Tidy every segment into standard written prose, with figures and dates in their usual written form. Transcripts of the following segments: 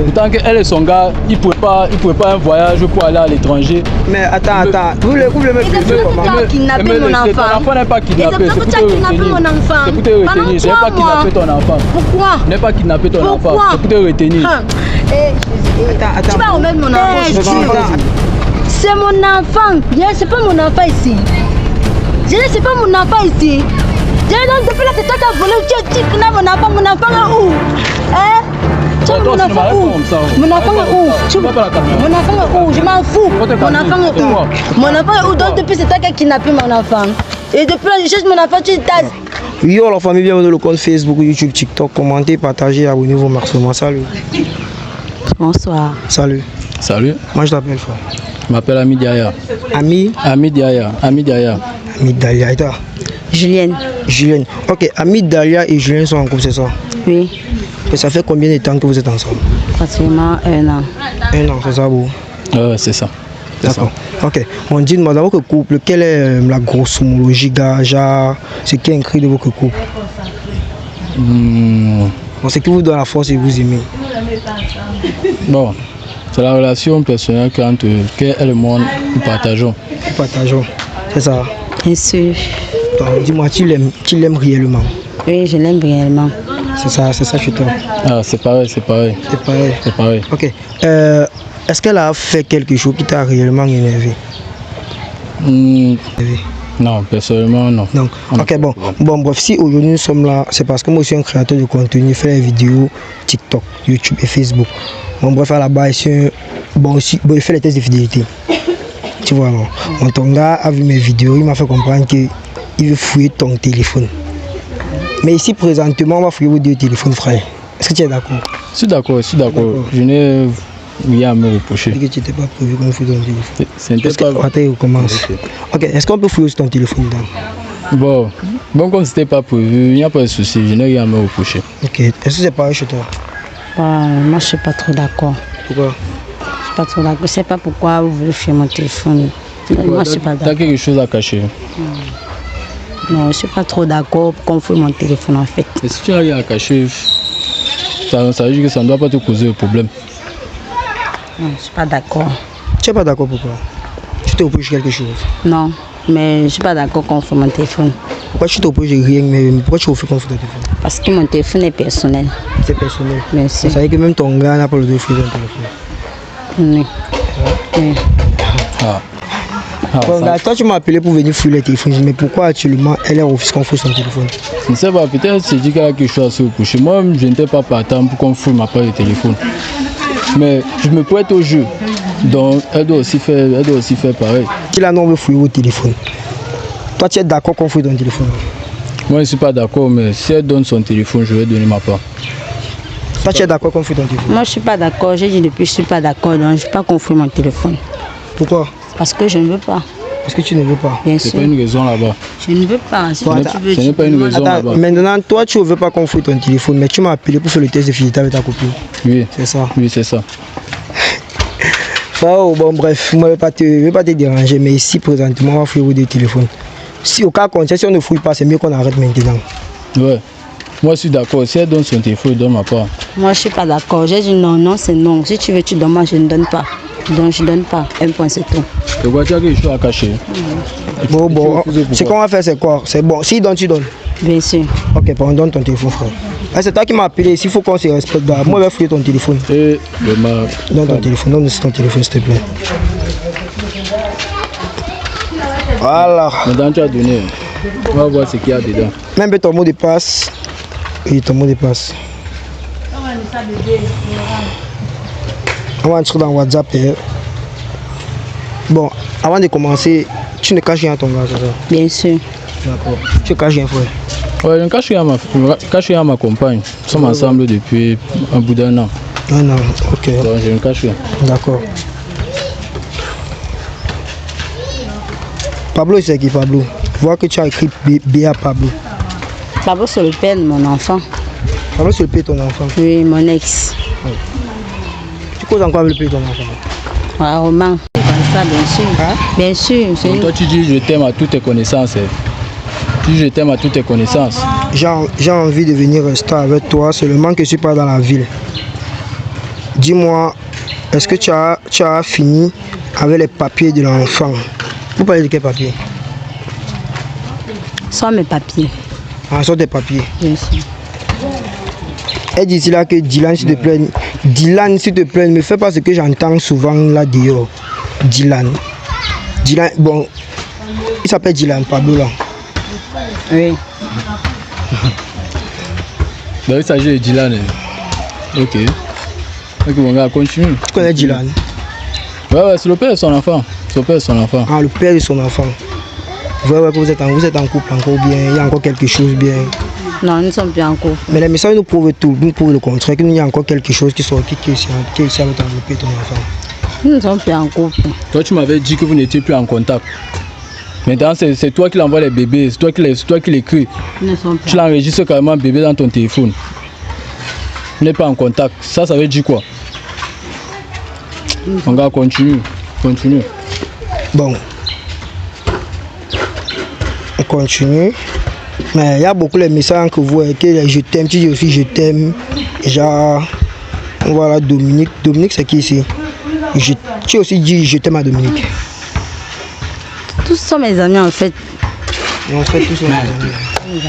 Pourtant qu'elle et son gars, ils pouvaient pas un voyage pour aller à l'étranger. Mais attends, vous le mettez comment? Tu as kidnappé mon enfant. Ton enfant n'est pas kidnappé, c'est pour te retenir. C'est pour te retenir, je n'ai pas kidnappé ton enfant. Pourquoi? Je n'ai pas kidnappé ton enfant, c'est pour te retenir. Tu vas remettre mon enfant. C'est mon enfant. C'est pas mon enfant ici. C'est pas mon enfant ici. Depuis là, c'est toi qui as volé. Tu kidnappes mon enfant. Mon enfant est où? Mon enfant est où? Mon enfant est où? Mon enfant est où? Je m'en fous. Mon enfant est où? Mon enfant est où? Donc depuis c'est toi qui as kidnappé mon enfant. Et depuis là je cherche mon enfant, tu tasses. Yo la famille, bienvenue dans le compte Facebook, YouTube, TikTok. Commentez, partagez, abonnez-vous maximum. Salut. Bonsoir. Salut. Salut. Moi je t'appelle frère. Je m'appelle Ami Diaya. Ami Diaya. Ami Diaya. Et toi? Julienne. Ok, Ami Dalia et Julien sont en couple, c'est ça? Oui. Et ça fait combien de temps que vous êtes ensemble? Pratiquement 1 an. 1 an, c'est ça vous? Ouais, c'est ça. D'accord. Ok. On dit dans votre couple, quelle est la grossomologie, genre, ce qui est écrit de votre couple? Bon, ce qui vous donne la force et vous aimez. Bon, c'est la relation personnelle qu'elle et moi nous partageons. C'est ça? Bien sûr. Donc, dis-moi, tu l'aimes réellement? Oui, je l'aime réellement. C'est ça chez toi? Ah, c'est pareil. Ok. Est-ce qu'elle a fait quelque chose qui t'a réellement énervé? Non, personnellement, non. Non. Ok, bon, bref, si aujourd'hui nous sommes là, c'est parce que moi aussi un créateur de contenu, je fais des vidéos TikTok, YouTube et Facebook. Bon, bref, à la base, il fait les tests de fidélité. Tu vois, non? Ton gars a vu mes vidéos, il m'a fait comprendre qu'il veut fouiller ton téléphone. Mais ici, présentement, on va fouiller vos 2 téléphones, frère. Est-ce que tu es d'accord? Je suis d'accord. Je n'ai rien à me reprocher. Tu dis que tu n'étais pas prévu qu'on fouille ton téléphone. C'est pas vrai. Attends, on commence. Ok, est-ce qu'on peut fouiller aussi ton téléphone dedans? Bon, comme c'était pas prévu, il n'y a pas de souci, je n'ai rien à me reprocher. Ok, est-ce que c'est pareil chez toi? Moi, je suis pas trop d'accord. Pourquoi? Je suis pas trop d'accord. Je sais pas pourquoi vous voulez faire mon téléphone. Moi, je suis pas d'accord. Tu as quelque chose à cacher? Non, je suis pas trop d'accord pour qu'on fouille mon téléphone en fait. Et si tu n'as rien à cacher, ça veut dire que ça ne doit pas te causer de problème. Non, je suis pas d'accord. Tu n'es pas d'accord pourquoi? Tu te reproches quelque chose? Non, mais je suis pas d'accord qu'on fouille mon téléphone. Pourquoi tu te reproches rien, mais pourquoi tu refais qu'on fouille ton téléphone? Parce que mon téléphone est personnel. C'est personnel. Merci. Ça veut dire que même ton gars n'a pas le droit de fouiller ton téléphone. Oui. Bon, toi tu m'as appelé pour venir fouiller le téléphone, mais pourquoi actuellement elle est au refuse qu'on fouille son téléphone? Je ne sais pas, peut-être c'est dit qu'elle a quelque chose à se reprocher. Moi, je n'étais pas partant pour qu'on fouille ma part de téléphone. Mais je me prête au jeu, donc elle doit aussi faire pareil. Si là non on veut fouiller au téléphone, toi tu es d'accord qu'on fouille ton téléphone? Moi je ne suis pas d'accord, mais si elle donne son téléphone, je vais donner ma part. Toi tu es d'accord qu'on fouille ton téléphone? Moi je suis pas d'accord, j'ai dit depuis je suis pas d'accord, donc je ne veux pas qu'on fouille mon téléphone. Pourquoi? Parce que je ne veux pas. Parce que tu ne veux pas? Bien sûr. C'est pas une raison là-bas. Je ne veux pas. Si ce n'est pas une raison là-bas. Maintenant, toi tu ne veux pas qu'on fouille ton téléphone, mais tu m'as appelé pour faire le test de fidélité avec ta copine. Oui. C'est ça? Oui, c'est ça. Oh, bon bref, je ne vais pas te déranger, mais ici présentement on va fouiller vos 2 téléphones. Si au cas contraire, si on ne fouille pas, c'est mieux qu'on arrête maintenant. Ouais. Moi je suis d'accord, si elle donne son téléphone, elle donne ma part. Moi je ne suis pas d'accord, j'ai dit non, c'est non. Si tu veux, tu donnes, moi je ne donne pas. Donc je ne donne pas, un point c'est tout. Et quoi, tu as quelque chose à cacher? Bon, ce qu'on va faire c'est quoi? C'est bon, si donne, tu donnes. Bien sûr. Ok, on donne ton téléphone frère. C'est toi qui m'as appelé, il faut qu'on se respecte. Moi je vais fouiller ton téléphone. Donne ton téléphone, donne ton téléphone s'il te plaît. Voilà. Maintenant tu as donné. On va voir ce qu'il y a dedans. Même ton mot de passe. Oui, ton mot de passe. On va entrer dans WhatsApp. Bon, avant de commencer, tu ne caches rien à ton gars, c'est ça? Bien sûr. D'accord. Tu caches rien, frère? Ouais, je ne cache rien à ma compagne. Nous sommes ensemble depuis un bout d'1 an. 1 an, ok. Donc je ne cache rien. D'accord. Pablo, c'est qui Pablo? Je vois que tu as écrit B à Pablo. Pablo, c'est le père de mon enfant. Pablo, c'est le père de ton enfant? Oui, mon ex. Oui. Tu causes encore avec le père de ton enfant? Ouais, Romain. Ça, bien sûr. Hein? Bien sûr. Donc, toi, tu dis je t'aime à toutes tes connaissances. Tu dis je t'aime à toutes tes connaissances. J'ai envie de venir rester avec toi, seulement que je ne suis pas dans la ville. dis-moi, est-ce que tu as fini avec les papiers de l'enfant? Vous parlez de quel papier? Sans mes papiers. Ah, sans tes papiers. Bien sûr. Elle dit là que Dylan, s'il te plaît, ne me fais pas ce que j'entends souvent là dehors. Dylan, bon, il s'appelle Dylan, Pablo là. Oui. Donc il s'agit de Dylan. Ok. Ok, mon gars, continue. Tu connais Dylan? Ouais, c'est le père de son enfant. Ah, le père de son enfant. Ouais, vous êtes en couple encore bien, il y a encore quelque chose bien. Non, nous sommes bien en couple. Mais les messages nous prouvent tout, nous prouvent le contraire, qu'il y a encore quelque chose qui est ici avec ton enfant. Nous sommes bien en couple. Toi, tu m'avais dit que vous n'étiez plus en contact. Maintenant, c'est toi qui l'envoie les bébés, c'est toi qui l'écris. Tu l'enregistres carrément bébé dans ton téléphone. Tu n'es pas en contact. Ça veut dire quoi? On va continuer. Bon. On continue. Mais il y a beaucoup de messages que vous voyez, que je t'aime, tu dis aussi je t'aime. Genre, voilà Dominique. Dominique, c'est qui ici? Tu aussi dis je t'aime à Dominique. Tous sont mes amis en fait. Et on fait tous mes amis.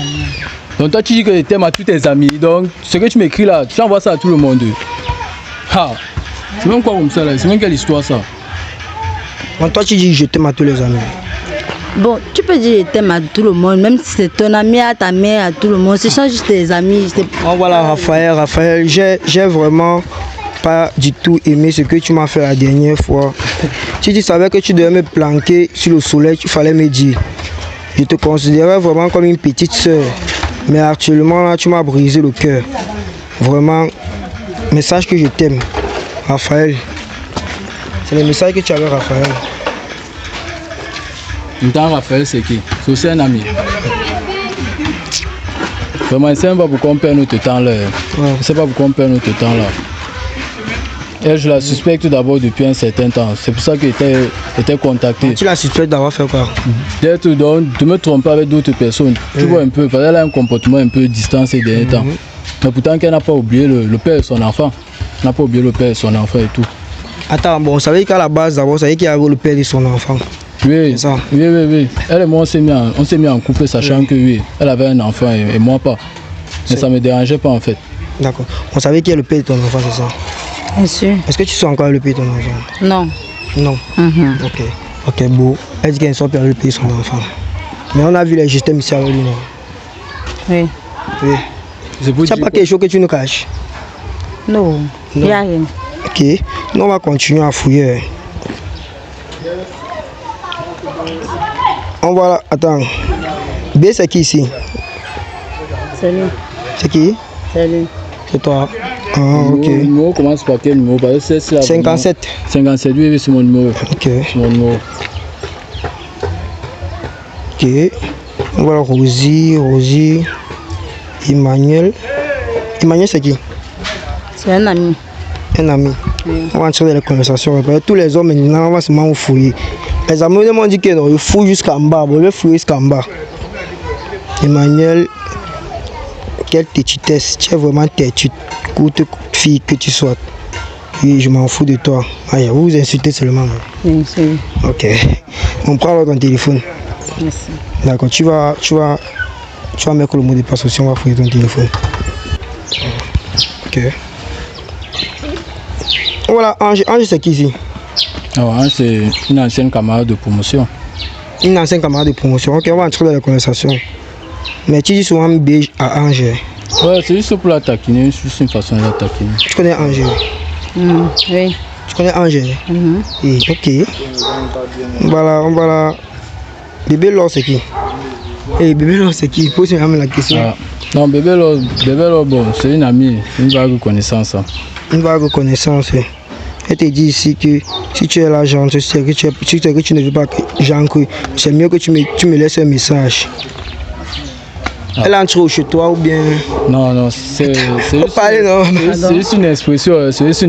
Donc toi tu dis que je t'aime à tous tes amis. Donc ce que tu m'écris là, tu envoies ça à tout le monde. Ah, c'est même quoi comme ça là? C'est même quelle histoire ça? Donc toi tu dis je t'aime à tous les amis. Bon, tu peux dire je t'aime à tout le monde, même si c'est ton ami, à ta mère, à tout le monde. Ce sont juste tes amis. Oh, voilà Raphaël, j'ai vraiment pas du tout aimé ce que tu m'as fait la dernière fois. Si tu savais que tu devais me planquer sur le soleil, il fallait me dire. Je te considérais vraiment comme une petite soeur. Mais actuellement, là, tu m'as brisé le cœur. Vraiment, message que je t'aime. Raphaël. C'est le message que tu avais, Raphaël. Maintenant, Raphaël, c'est qui? C'est aussi un ami. Vraiment, je ne sais pas pourquoi on perd notre temps là. Je ne sais pas pourquoi on perd notre temps là. Elle, je la suspecte d'abord depuis un certain temps. C'est pour ça qu'elle était contactée. Tu la suspectes d'avoir fait quoi? D'être de me tromper avec d'autres personnes. Tu vois un peu, parce qu'elle a un comportement un peu distant ces derniers temps. Mais pourtant qu'elle n'a pas oublié le père de son enfant. Elle n'a pas oublié le père de son enfant et tout. Attends, bon, on savait qu'à la base d'abord, on savait qu'il y avait le père de son enfant. Oui, ça. Oui. Elle et moi, on s'est mis en couple, sachant que oui, elle avait un enfant et moi pas. Mais ça ne me dérangeait pas en fait. D'accord. On savait qu'il y a le père de ton enfant, c'est ça? Bien sûr. Est-ce que tu sais encore le père de ton enfant? Non. Non. Ok, bon. Elle dit qu'elle sont perdu le père de son enfant. Mais on a vu les systèmes ici avec lui, non? Oui. Tu n'as pas quelque chose que tu nous caches? Non. Il n'y a rien. Ok. Nous, on va continuer à fouiller. On va là. Attends. B, c'est qui ici? C'est lui. C'est qui? C'est lui. C'est toi. Ah, ok. Le numéro commence par quel numéro? 57. 57, oui, c'est mon numéro. Ok. C'est mon numéro. Ok. On va là, Rosie. Emmanuel. Emmanuel, c'est qui? C'est un ami. Un ami. Oui. On va entrer dans les conversations. Tous les hommes, maintenant, on va se fouiller. Les amis m'ont dit que non, il faut jusqu'en bas. On va fouiller jusqu'en bas. Emmanuel, quelle têtitesse. Tu es vraiment têtue. Courte fille que tu sois. Oui, je m'en fous de toi. Aïe, vous vous insultez seulement. Oui, c'est lui. Ok. On prend alors ton téléphone. Merci. D'accord, tu vas mettre le mot de passe aussi, on va fouiller ton téléphone. Ok. Voilà, Ange c'est qui ici? Ange, c'est une ancienne camarade de promotion. Une ancienne camarade de promotion, ok, on va entrer dans la conversation. Mais tu dis souvent beige à Ange. Ouais, c'est juste pour la taquiner, c'est juste une façon de la taquiner. Tu connais Ange? Oui. Tu connais Ange? Oui, ok. Voilà. Bébé Laure, c'est qui? Bébé Laure, c'est qui? Pose-moi la question. Ah. Non, bébé Laure, bon, c'est une amie, une vague connaissance. Une vague connaissance. Elle te dit ici que si tu es là, Jean, tu sais que tu ne veux pas que Jean, c'est mieux que tu me laisses un message. Ah. Elle entre chez toi ou bien? Non, c'est juste une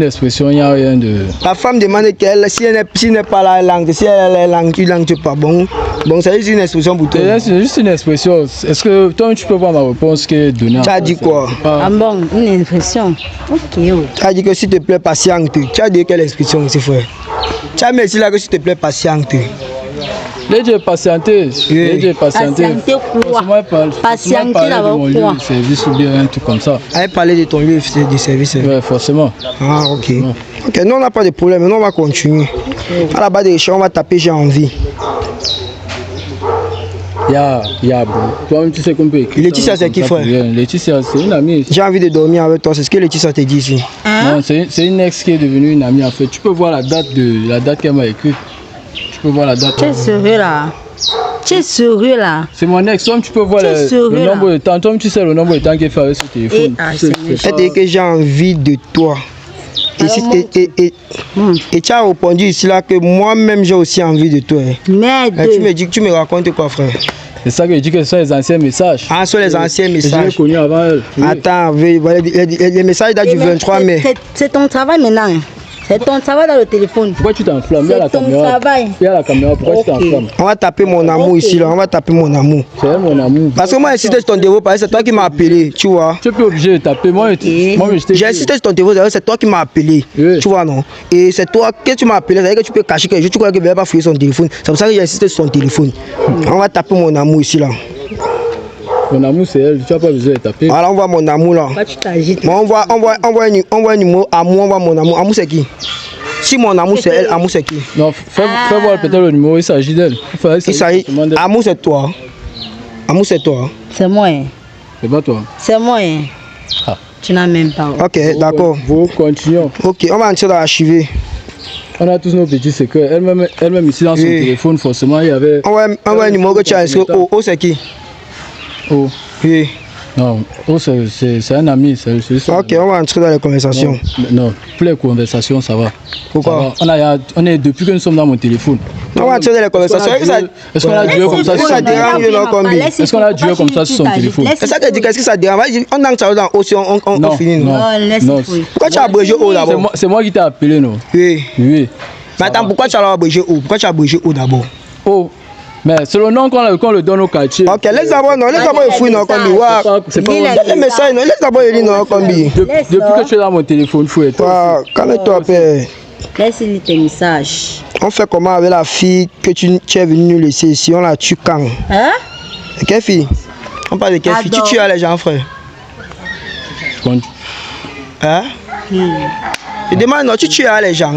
expression, il n'y a rien de... La femme demande qu'elle, si elle n'est pas la langue, si elle est langue, tu langue, tu pas bon, Bon, c'est juste une expression pour toi. C'est juste une expression. Est-ce que toi, tu peux voir ma réponse qui est donnée? Tu as dit quoi? Ah bon, une expression. Ok. Tu as dit que s'il te plaît, patiente. Tu as dit quelle expression ici, frère? Tu as mis ici là que s'il te plaît, patiente. J'ai patienté. J'ai patienté. Patienter quoi? Patienter d'abord quoi? Service ou bien un truc comme ça. Elle parlait de ton lieu de service. Oui, forcément. Ah, ok. Ok, nous on n'a pas de problème, nous on va continuer. À la base des choses, on va taper j'ai envie. Toi-même, tu sais qu'on peut écrire. Laetitia, c'est qui, frère? Laetitia, c'est une amie. J'ai envie de dormir avec toi, c'est ce que Laetitia te dit ici. Non, c'est une ex qui est devenue une amie en fait. Tu peux voir la date qu'elle m'a écrite. Tu peux voir la date. Tu es sérieux là? Tu es sérieux là? C'est mon ex, toi tu peux voir le nombre de temps. Toi tu sais le nombre de temps qu'elle fait avec ce téléphone. Elle dit que j'ai envie de toi. Et tu as répondu ici là que moi-même j'ai aussi envie de toi. Merde. Tu me dis que tu me racontes quoi, frère? C'est ça que je dis que ce sont les anciens messages. Ah, ce sont les anciens messages. Je l'ai connu avant elle. Attends, les messages datent du 23 mai. C'est ton travail maintenant. C'est ton travail dans le téléphone. Pourquoi tu t'enflammes? C'est ton travail. Il y a la caméra, pourquoi tu t'enflammes? On va taper mon amour ici là, on va taper mon amour. C'est mon amour. Parce que moi j'ai insisté sur ton dévot, parce que c'est toi qui m'as appelé, tu vois. Tu es plus obligé de taper, J'ai insisté sur ton dévot, c'est toi qui m'as appelé, tu vois non. Et c'est toi que tu m'as appelé, c'est-à-dire que tu peux cacher quelque chose, tu crois que je ne vais pas fouiller son téléphone. C'est pour ça que j'ai insisté sur son téléphone. On va taper mon amour ici là. Mon amour c'est elle, tu n'as pas besoin de taper. Voilà, on voit mon amour là. Moi, on voit un numéro amour, on voit mon amour. Amour c'est qui? Si mon amour c'est elle, amour c'est qui? Non, fais voir peut-être le numéro, il s'agit d'elle. Il s'agit. Amour c'est toi. Amour c'est toi. C'est moi. C'est pas toi. C'est moi. Tu n'as même pas. Ok, d'accord. Vous continuons. Ok, on va entrer dans l'archivé. On a tous nos petits secrets. Elle-même ici dans son téléphone, forcément, il y avait. On voit un numéro que tu as inscrit. Oh, c'est qui? Oh. Oui. Non, c'est un ami. Ok, on va entrer dans les conversations. Non, plus les conversations, ça va. Pourquoi? On est depuis que nous sommes dans mon téléphone. On va entrer dans les conversations. Est-ce qu'on a duré comme ça sur son téléphone? Est-ce qu'on a duré comme ça sur son téléphone? C'est ça que je dis, qu'est-ce que ça dérange? On entre dans O, on finit. Non. Pourquoi tu as abrégé O d'abord? C'est moi qui t'ai appelé, non? Oui. Mais attends, pourquoi tu as abrégé O? Pourquoi tu as abrégé O d'abord? Oh. Mais c'est le nom qu'on le donne au quartier. Ok, laisse d'abord fouiller dans le combi. C'est pas le message, laisse d'abord lire dans le combi. Depuis que tu es dans mon téléphone, fouille. Calme-toi, père. Laisse-lui tes messages. On fait comment avec la fille que tu es venu nous laisser ici? On la tue quand? Hein? Quelle fille? On parle de quelle fille? Tu tues les gens, frère? Hein? Je demande, non, tu tues les gens?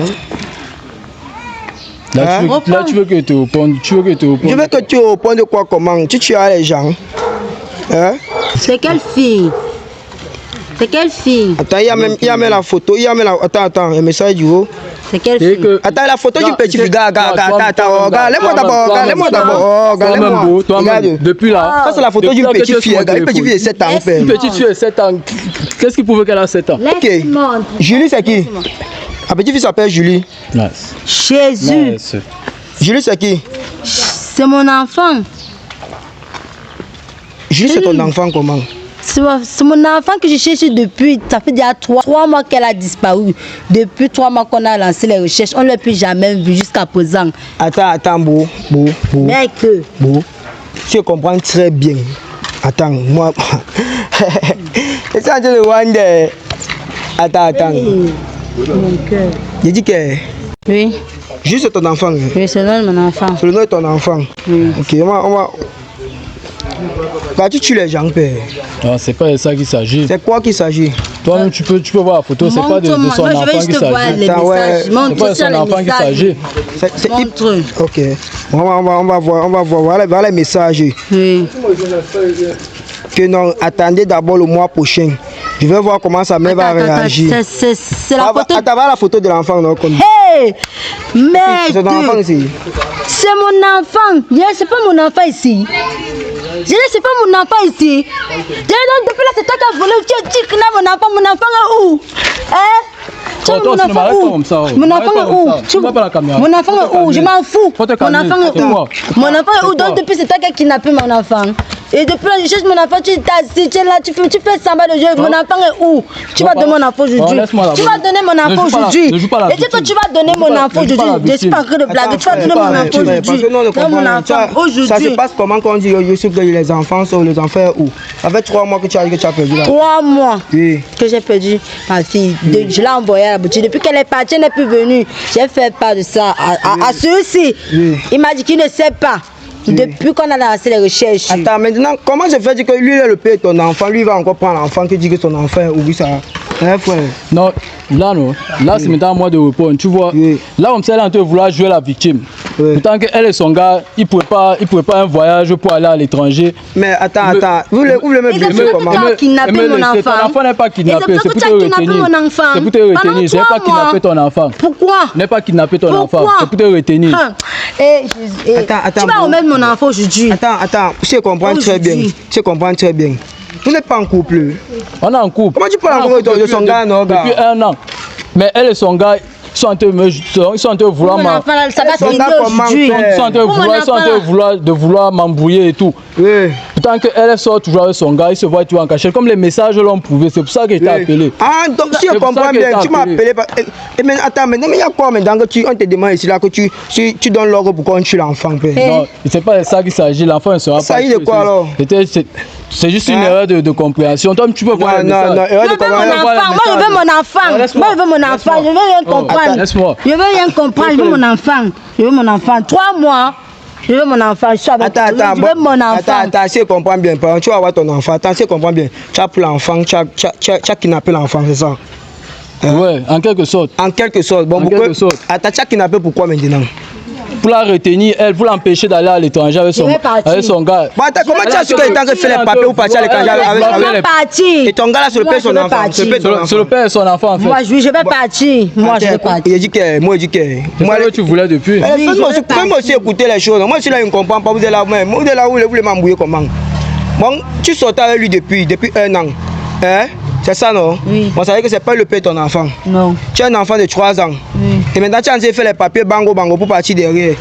Là, tu veux que je te réponde. Je veux que tu répondes de quoi, comment? Tu tues les gens? Hein? C'est quelle fille? C'est quelle fille? Attends, il y a même la photo. Attends, le message du haut. C'est quelle fille? Attends, la photo du petit fille. Attends, regarde-moi d'abord. Regarde. Depuis là. Ça, c'est la photo d'une petite fille. Regarde, une petite fille de 7 ans. Une petite fille de 7 ans. Qu'est-ce qui prouve qu'elle a 7 ans? Ok. Julie, c'est qui? La petite fille s'appelle Julie. Jésus. Julie, c'est qui? C'est mon enfant. Julie, c'est ton enfant comment? C'est mon enfant que je cherche depuis, ça fait déjà 3 mois qu'elle a disparu. Depuis 3 mois qu'on a lancé les recherches, on ne l'a plus jamais vu jusqu'à présent. Attends, beau. Mec. Beau. Tu comprends très bien. Attends, moi. C'est ça, je le vois. Attends. Mon cœur. J'ai dit que. Oui. Juste ton enfant. Oui, c'est le nom de mon enfant. C'est le nom de ton enfant. Oui. Ok, on va. Quand tu tues les gens, père. Non, c'est pas de ça qu'il s'agit. C'est quoi qu'il s'agit? Toi-même, tu peux voir la photo, c'est pas de son enfant qu'il s'agit. C'est pas de son enfant qu'il s'agit. Montre. Ok. On va voir les messages. Oui. Que non, attendez d'abord le mois prochain. Je vais voir comment sa mère va réagir. C'est la photo. Attends, la photo de l'enfant, non? Hé! Merde! C'est ton enfant ici. C'est mon enfant. C'est pas mon enfant ici. C'est pas mon enfant ici. Depuis là, c'est toi qui as volé. Tu connais mon enfant. Mon enfant est où? Mon enfant est où? Mon enfant est où? Je m'en fous. Mon enfant est où? Mon enfant est où? Donc depuis c'est toi qui as kidnappé mon enfant. Et depuis là, je cherche mon enfant, tu es assis, tu es là, tu fais semblant de jouer. Mon enfant est où? Tu vas donner mon enfant aujourd'hui. Tu vas donner mon enfant aujourd'hui. Et dis que tu vas donner mon enfant aujourd'hui. Je suis pas en train de blaguer. Tu vas donner mon enfant aujourd'hui. Donne mon enfant aujourd'hui. Ça se passe comment quand on dit Youssouf que les enfants sont les enfants où? Ça fait 3 mois que tu as perdu là. 3 mois oui. Que j'ai perdu ma fille. Je l'ai envoyée à la boutique. Depuis qu'elle est partie, elle n'est plus venue. J'ai fait part de ça à ceux-ci. Il m'a dit qu'il ne sait pas. Depuis qu'on a lancé les recherches. Attends, maintenant, comment se fait que lui est le père de ton enfant, lui va encore prendre l'enfant qui dit que son enfant oublie ça? Hein, frère? Non, là c'est maintenant à moi de répondre. Tu vois, là on est en train de vouloir jouer la victime. Pourtant qu'elle et son gars, ils ne pouvaient pas un voyage pour aller à l'étranger. Mais attends, vous voulez me blesser comment? Kidnapper mon enfant. Ton enfant n'est pas kidnappé, c'est pour te retenir. C'est pour te retenir, c'est pas kidnapper ton enfant. Pourquoi? N'est pas kidnapper ton enfant, c'est pour te retenir. Attends, tu vas remettre mon enfant aujourd'hui. Attends, je comprends très bien. Vous n'êtes pas en couple. On est en couple. Comment tu parles encore de son gars, non, gars? Depuis 1 an. Mais elle et son gars, ils sont en train de vouloir m'embrouiller et tout. Oui. Pourtant qu'elle sort toujours avec son gars, il se voit toujours en cachette. Comme les messages l'ont prouvé, c'est pour ça qu'il t'a appelé. Ah, donc si je comprends bien, tu m'as appelé. Mais attends, mais il y a quoi maintenant que on te demande ici là que tu donnes l'ordre pour qu'on tue l'enfant? Non, c'est pas de ça qu'il s'agit. L'enfant ne sera pas. Ça y est de quoi alors? C'est juste une erreur de compréhension. Toi, tu peux voir le message. Moi, je veux mon enfant. Moi, je veux mon enfant. Je veux rien comprendre. Laisse-moi. Je veux rien comprendre. Je veux mon enfant. Je veux mon enfant. 3 mois. Je veux mon enfant. Je veux mon enfant. Attends, si je comprends bien, tu vas avoir ton enfant. Attends, si je comprends bien, tu as pour l'enfant, tu as kidnappé l'enfant, c'est ça? Ouais, en quelque sorte. En quelque sorte. Bon, attends, tu as kidnappé pourquoi maintenant? Pour la retenir, elle, pour l'empêcher d'aller à l'étranger avec son gars. Bon, attends, comment tu as su qu'elle est en train de faire les papiers ou partir à l'étranger avec Et ton gars là, c'est le père et son enfant. C'est le père et son enfant en fait. Moi, je vais partir. Moi, je vais partir. Il dit que. Moi, tu voulais depuis. Fais-moi aussi écouter les choses. Moi, je suis là, je ne comprends pas. Vous êtes là, vous êtes là, vous voulez m'embrouiller comment? Bon, tu sortais avec lui depuis 1 an. Hein? C'est ça, non? Oui. On savait que c'est pas le père de ton enfant. Non. Tu as un enfant de 3 ans. Oui. Et maintenant, tu as fait les papiers bango pour partir derrière.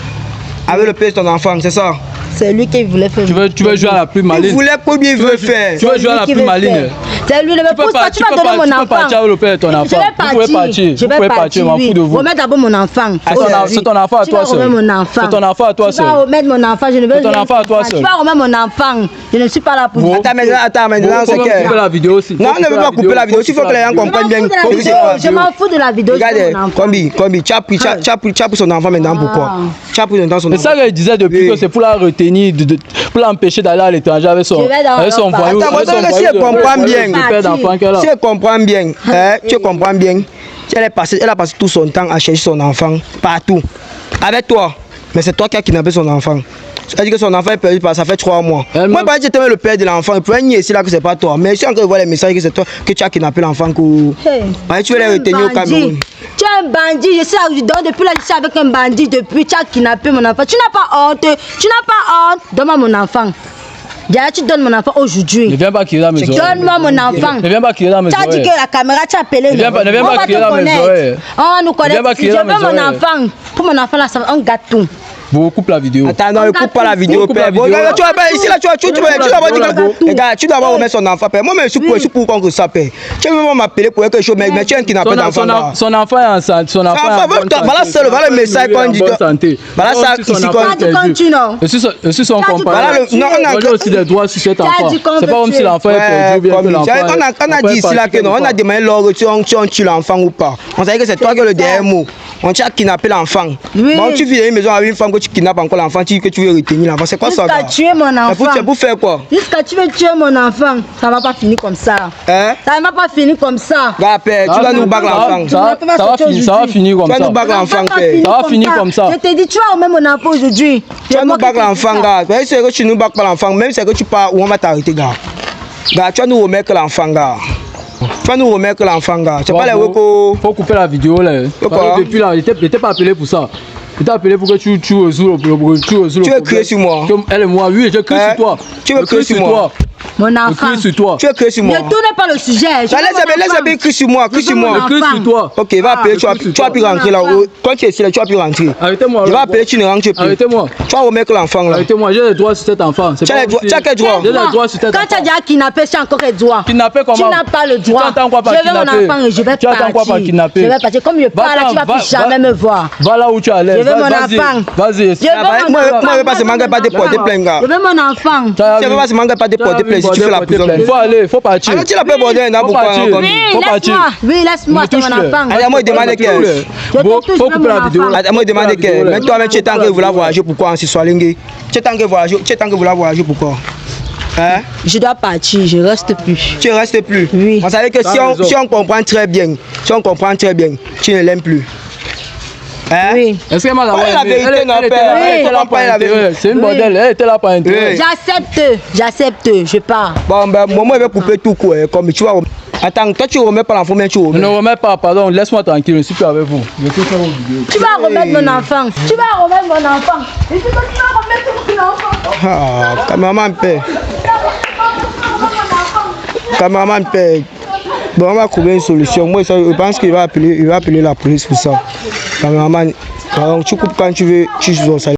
Avec le père de ton enfant, c'est ça? C'est lui qui voulait faire. Tu veux jouer à la plus maline. Il voulait combien il veut faire. Tu veux jouer à la plus maline. C'est lui, ne me pousse pas, tu vas donner mon enfant. Tu peux partir avec le père de ton enfant. Je vais partir. Je vais partir, m'en fous de vous. Remets d'abord mon enfant. C'est ton enfant à toi seul. C'est ton enfant à toi seul. Tu vas remettre mon enfant, je ne veux rien. C'est ton enfant à toi seul. Tu vas remettre mon enfant. Je ne suis pas là pour ça. Attends, maintenant, c'est que. Couper la vidéo aussi. Non, ne veux pas couper la vidéo. Il faut que les gens comprennent bien. Je m'en fous de la vidéo. Regarde, Combi, tu as pris son enfant maintenant pourquoi? Tu as pris son enfant. C'est ça qu'elle disait depuis que c'est pour la retenir, pour l'empêcher d'aller à l'étranger avec son voyou. Si elle comprend bien, si elle comprend bien, tu comprends bien, elle a passé tout son temps à chercher son enfant partout. Avec toi, mais c'est toi qui as kidnappé son enfant. Elle dit que son enfant est perdu, ça fait 3 mois. Moi, je t'aimais le père de l'enfant. Il pouvait nier ici là que c'est pas toi. Mais je suis en train de voir les messages que c'est toi que tu as kidnappé l'enfant. Tu veux les retenir au Cameroun. Tu es un bandit. Je suis là, depuis là, je suis avec un bandit depuis. Tu as kidnappé mon enfant. Tu n'as pas honte. Donne-moi mon enfant. Déjà, tu donnes mon enfant aujourd'hui. Ne viens pas crier dans mes oreilles. Donne-moi mon enfant. Ne viens pas crier dans mes oreilles. Tu as dit que la caméra, tu as appelé. Ne viens pas crier dans mes oreilles. On nous connaît. Je veux mon enfant. Pour mon enfant, là, on gâte tout. Vous coupe la vidéo. Attends, non, coupe pas la vidéo, père. Regarde, ici là, tu dois remettre son enfant, père. Moi, je suis pour qu'on ça, père. Tu veux m'appeler pour quelque chose, mais tu es un kidnappé d'enfant. Son enfant est enceinte. Son enfant est en bonne santé. Voilà le message qu'on dit. Voilà ça ici qu'on dit. Je suis son compagnon. Non, on a aussi des droits sur cet enfant. C'est pas comme si l'enfant est perdu. On a dit ici là que non, on a demandé l'ordre si on tue l'enfant ou pas. On savait que c'est toi qui as le dernier mot. On t'a kidnappé l'enfant. Bon, tu vis dans une maison avec une femme que tu kidnappes encore l'enfant, que tu veux retenir l'enfant. C'est quoi ça? Jusqu'à tuer mon enfant. C'est pour faire quoi? Jusqu'à tu veux tuer mon enfant. Ça va pas finir comme ça. Hein? Ça va pas finir comme ça. Va, père, tu vas nous battre l'enfant. Ça va finir comme ça. Tu vas nous battre l'enfant, père. Ça va finir comme ça. Je t'ai dit, tu vas remettre mon enfant aujourd'hui. Tu vas nous battre l'enfant, gars. Même si c'est que tu nous battes pas l'enfant, même si c'est que tu pars où on va t'arrêter, gars. Gars, tu vas nous remettre l'enfant, gars. Tu vas nous remettre l'enfant, gars. C'est pas les recos. Faut couper la vidéo, là. Depuis là, il n'était pas appelé pour ça. Il t'a appelé pour que tu résous le problème. Tu veux crier sur moi? Elle et moi, oui, je crie sur toi. Tu veux crier sur moi? Mon enfant. Écris sur toi. Tu écris sur moi. Ne tourne pas le sujet. Laisse écrire sur moi, écris sur moi. Écris sur toi. Ok, va appeler, tu vas plus rentrer là. Quand tu es ici, là, tu vas plus rentrer. Arrêtez-moi. Il va appeler, tu ne rentres plus. Arrêtez-moi. Tu vas remettre l'enfant là. Arrêtez-moi, j'ai les droits sur cet enfant. Tu as quel droit? J'ai les droits sur cet enfant. Quand tu as dit à kidnapper, tu as encore les droits. Kidnapper comment? Tu n'as pas le droit. Tu entends quoi par je veux mon kidnapper? enfant et je vais Tu entends quoi par kidnapper? Je vais partir. Comme je parle, tu vas plus jamais me voir. Va là où tu es à l'aise. Je veux mon enfant. Vas-y. Moi, je ne veux pas se manquer pas de porter plainte. Je veux mon enfant. Je ne veux pas se manquer pas de porter plainte si tu fais la prison. Il faut aller, il faut partir. Alors tu l'appelles bordel, n'a pourquoi? Oui, laisse-moi, c'est mon enfant. Allez, moi, demande qu'elle. Faut couper la vidéo. Moi, demande qu'elle. Même toi-même, tu es tant que vous la voyager, pourquoi en ce soir, Lingue? Tu es tant que vous la voyager, pourquoi? Hein? Je dois partir, je reste plus. Tu ne restes plus? Oui. On savait que si on comprend très bien, tu ne l'aimes plus. Hein? Oui. Est-ce qu'elle m'a la vérité, non, père. C'est une bordel, elle était là par intérêt. J'accepte, je pars. Bon, ben, moi, je vais couper tout, quoi. Comme tu vas. Attends, toi, tu ne remets pas l'enfant, mais tu remets. Ne remets pas, pardon, laisse-moi tranquille, je ne suis plus avec vous. Tu vas remettre mon enfant. Tu vas remettre mon enfant. Et tu vas remettre mon enfant. Ah, cameraman, père. Cameraman, père. Bon, on va trouver une solution. Moi, je pense qu'il va appeler la police pour ça. Cameraman, tu coupes quand tu veux, tu joues ça.